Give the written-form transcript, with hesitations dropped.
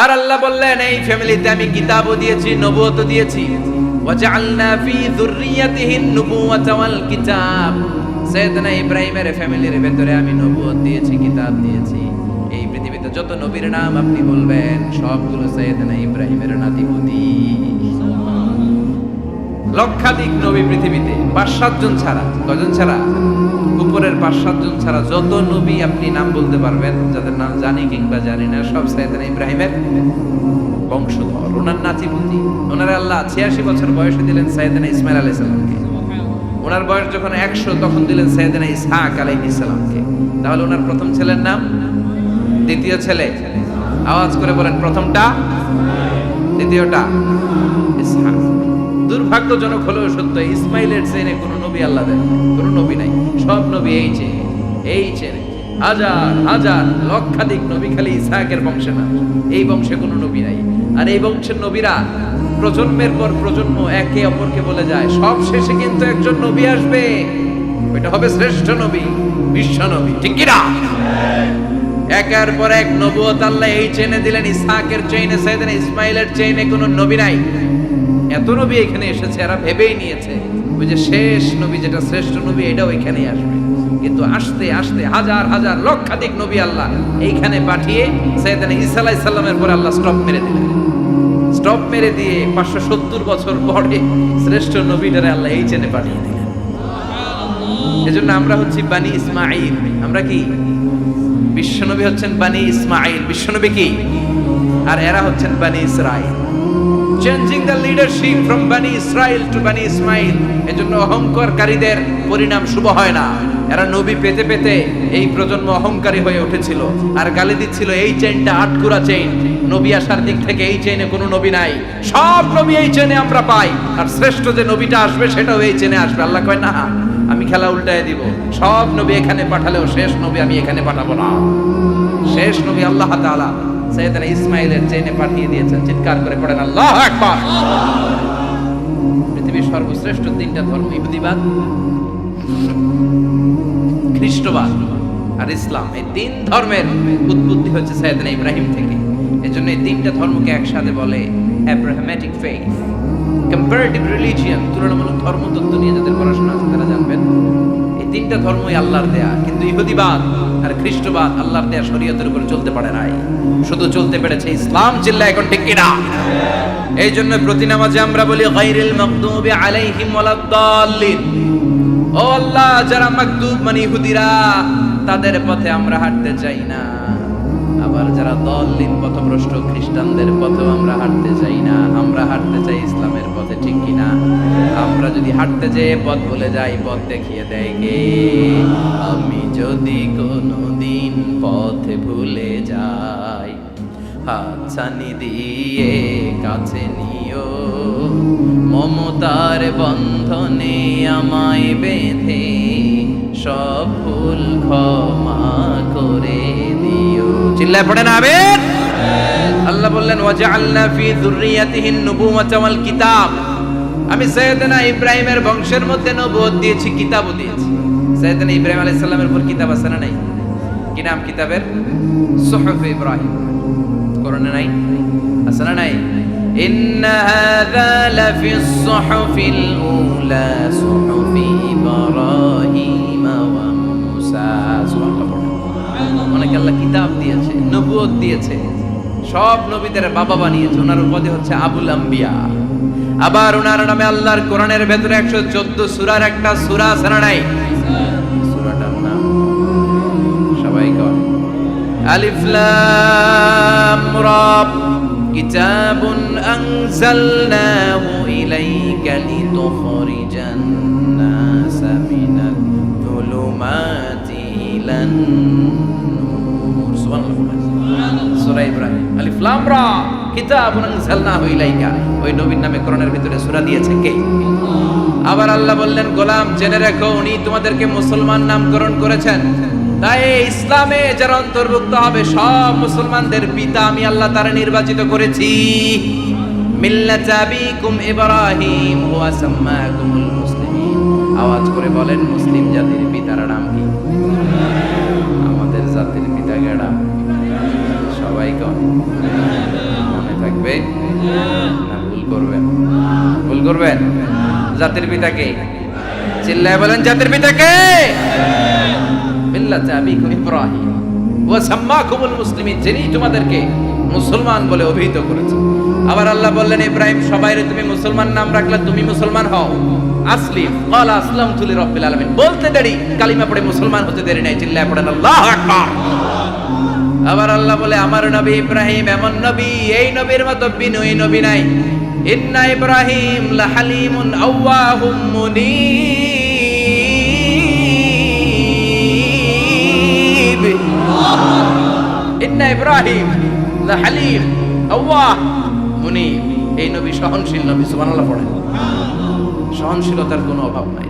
আর আল্লাহ বললেন এই ফ্যামিলিতে আমি কিতাবও দিয়েছি, নবুয়তও দিয়েছি। ওয়াজআলনা ফি যুররিয়াতিহি নুবুওয়াতা ওয়াল কিতাব। সাইয়েদনা ইব্রাহিমের ফ্যামিলির ভেতরে আমি নবুয়ত দিয়েছি, কিতাব দিয়েছি। এই পৃথিবীতে যত নবীর নাম আপনি বলবেন সবগুলো সাইয়েদনা ইব্রাহিমের নাতিপুতি। লক্ষাধিক নবী পৃথিবীতে ৫-৭ জন ছাড়া, কজন ছাড়া? উপরের ৫-৭ জন ছাড়া যত নবী আপনি নাম বলতে পারবেন, যাদের নাম জানি কিংবা জানি না, সব সাইয়েদনা ইব্রাহিমের বংশধর, ওনার নাতিপুতি। ওনার আল্লাহ ৮৬ বছর বয়সে দিলেন সাইয়েদনা ইসমাইল আলাইহিস সালামকে। ওনার বয়স যখন ১০০ তখন দিলেন সাইয়েদনা ইসহাক আলাইহিস সালামকে। তাহলে ওনার প্রথম ছেলের নাম, দ্বিতীয় ছেলে আওয়াজ করে বলেন, প্রথমটা, দ্বিতীয়টা ইসহাক। দুর্ভাগ্যজনক হলেও সত্য, ইসমাইলের চেনে কোনো নবী আল্লাহ দেন, কোনো নবী নাই। সব নবী এই চেনে হাজার হাজার লক্ষাধিক নবী খালি ইসহাকের বংশে না, এই বংশে কোনো নবী নাই। আর এই বংশের নবীরা প্রজন্মের পর প্রজন্ম একে অপরকে বলে যায়, সব শেষে কিন্তু একজন নবী আসবে, ওইটা হবে শ্রেষ্ঠ নবী, বিশ্ব নবী, ঠিক কি না? একের পর এক নবুয়ত আল্লাহ এই চেনে দিলেন। ইসহাকের চেইনে, সাইয়েদনা ইসমাইলের চেইনে কোনো নবী নাই। এত নবী এখানে এসেছে, এরা ভেবেই নিয়েছে ওই যে শেষ নবী যেটা শ্রেষ্ঠ নবী এটাও এখানেই আসবে। কিন্তু আস্তে আস্তে হাজার হাজার লক্ষাধিক নবী আল্লাহ এইখানে পাঠিয়ে সাইয়েদনা ঈসা আলাইহিস সালামের পরে আল্লাহ স্টপ মেরে দিলেন। স্টপ মেরে দিয়ে ৫৭০ বছর পরে শ্রেষ্ঠ নবীটারে আল্লাহ এই চেনে পাঠিয়ে দিলেন। এজন্য আমরা হচ্ছি বানি ইসমাঈল। আমরা কি? বিশ্বনবী হচ্ছেন বানি ইসমাঈল, বিশ্বনবী কি? আর এরা হচ্ছেন বানি Israil. Changing the leadership from বানি ইসরাইল টু বানি ইসমাইল। এজন্য অহংকারকারীদের পরিণাম শুভ হয় না। এরা নবী পেতে পেতে এই প্রজন্ম অহংকারী হয়ে উঠেছিল আর গালি দিচ্ছিল এই চেইনটা আটকুরা চেইন, নবী আসার দিক থেকে এই চেইনে কোনো নবী নাই, সব নবী এই চেইনে আমরা পাই, আর শ্রেষ্ঠ যে নবীটা আসবে সেটাও এই চেইনে আসবে। আল্লাহ কয় না, আমি খেলা উল্টায় দিব, সব নবী এখানে পাঠালেও শেষ নবী আমি এখানে পাঠাবো না। শেষ নবী আল্লাহ তাআলা সাইয়েদনা ইসমাইলের চেইনে পাঠিয়ে দিয়েছেন। চিৎকার করে পড়েন আল্লাহু আকবার। পৃথিবীর সর্বশ্রেষ্ঠ ৩টা ধর্ম, ইহুদিবাদ, খ্রিস্টবাদ আর ইসলাম, এই ৩ ধর্মের উৎপত্তি হচ্ছে সাইয়েদনা ইব্রাহিম থেকে। এজন্য এই ৩টা ধর্মকে একসাথে বলে অ্যাব্রাহামেটিক ফেইথ, কম্পারেটিভ রিলিজিয়ন। তুলনামূলক ধর্মতত্ত্ব নিয়ে যাদের পড়াশোনা আছে তারা জানবেন এই ৩টা ধর্মই আল্লাহর দেয়া। কিন্তু ইহুদিবাদ আর খ্রিস্টবাদ আল্লাহর দেয়া শরীয়তের উপর চলতে পারে নাই, শুধু চলতে পেরেছে ইসলাম। চিল্লা এখন ঠিক কিনা? এই জন্য প্রতি নামাজে আমরা বলি গায়রিল মাগদুবি আলাইহিম ওয়ালাদ-দাল্লিন। ও আল্লাহ, যারা মাগদুব মানে ইহুদিরা, তাদের পথে আমরা হাঁটতে চাই না। আবার যারা দল্লিন, পথভ্রষ্ট খ্রিস্টানদের পথেও আমরা হাঁটতে চাই না। আমরা হাঁটতে চাই ইসলামের পথে, ঠিক কিনা? আমরা যদি হাঁটতে যেয়ে পথ ভুলে যাই, পথ দেখিয়ে দেয় কে? আমি যদি কোনোদিন পথে ভুলে যাই, হাতছানি দিয়ে কাছে নিও, মমতার বন্ধনে আমায় বেঁধে সব ভুল ক্ষমা করে দিও। চিল্লায় পড়েন আমিন। আল্লাহ বললেন ওয়াজআলনা ফি যুররিয়াতিহি নুবুওয়াতা ওয়াল কিতাব। আমি সাইয়েদনা ইব্রাহিমের বংশের মধ্যে নবুয়ত দিয়েছি, কিতাবও দিয়েছি। সাইয়েদনা ইব্রাহিম আলাইহিস সালামের উপর কিতাব আছে না নাই? কি নাম কিতাবের? সুহুফ ইব্রাহিম। কোরআনে নাই? আছে না নাই? ইন্না হাযা লাফিস সুহুফিল উলা সুহুফি ইব্রাহিম ওয়া মূসা। সুবহানাল্লাহ। অনেকে আল্লাহ কিতাব দিয়েছে, নবুয়ত দিয়েছে, সব নবীদের বাবা বানিয়েছে। ওনার উপাধি হচ্ছে আবুল আম্বিয়া। আবার ওনার নামে আল্লাহর কোরআনের ভেতরে ১১৪ সূরার একটা সূরা আছে না নাই? সূরাটার নাম সবাই কয় আলিফ লাম রা। কিতাবুন আনজালনাহু ইলাইকা লিতুখরিজান নাসা মিনাল যুলুমাতি ইলান নূর। সুবহানাল্লাহ। সূরা ইব্রাহিম, আলিফ লাম রা, কিতাবুন আনজালনাহু ইলাইকা। ওই নবীর নামে কোরআনের ভিতরে সূরা দিয়েছে কে? আবার আল্লাহ বললেন, গোলাম জেনে রাখো উনি তোমাদেরকে মুসলমান নামকরণ করেছেন। তাই ইসলামে যারা অন্তর্ভুক্ত হবে সব মুসলমানদের পিতা আমি আল্লাহ তারা নির্বাচিত করেছি। মিল্লাতা আবিকুম ইব্রাহিম ওয়া সাম্মাকুমুল মুসলিমিন। আওয়াজ করে বলেন, মুসলিম জাতির পিতার নাম কি? আমাদের জাতির পিতা কেডা? সবাই কন করবেন? ভুল করবেন? জাতির পিতাকে চিল্লায় বলেন, জাতির পিতাকে। মিল্লাতে আবিকুম ইব্রাহিম ওয়া সাম্মাকুমুল মুসলিমিন, যিনি তোমাদেরকে মুসলমান বলে অভিহিত করেছে। আবার আল্লাহ বললেন, ইব্রাহিম সবাইরে তুমি মুসলমান নাম রাখলে, তুমি মুসলমান হও। আসলিম ক্বালা আসলামতু লিরাব্বিল আলামিন, বলতে দেরি, কালিমা পড়ে মুসলমান হতে দেরি নাই, চিল্লায় পড়েন আল্লাহু আকবার। আবার আল্লাহ বলে, আমার নবী ইব্রাহিম এমন নবী, এই নবীর মতো বিনয়ী নবী নাই। ইন্না ইব্রাহিম লাহালিমুন আওয়াহুম মুনীব। ইন্না ইব্রাহিম লাহালিম আওয়াহ মুনীব, এই নবী সহনশীল নবী। সুবহানাল্লাহ পড়েন। সহনশীলতার কোনো অভাব নাই।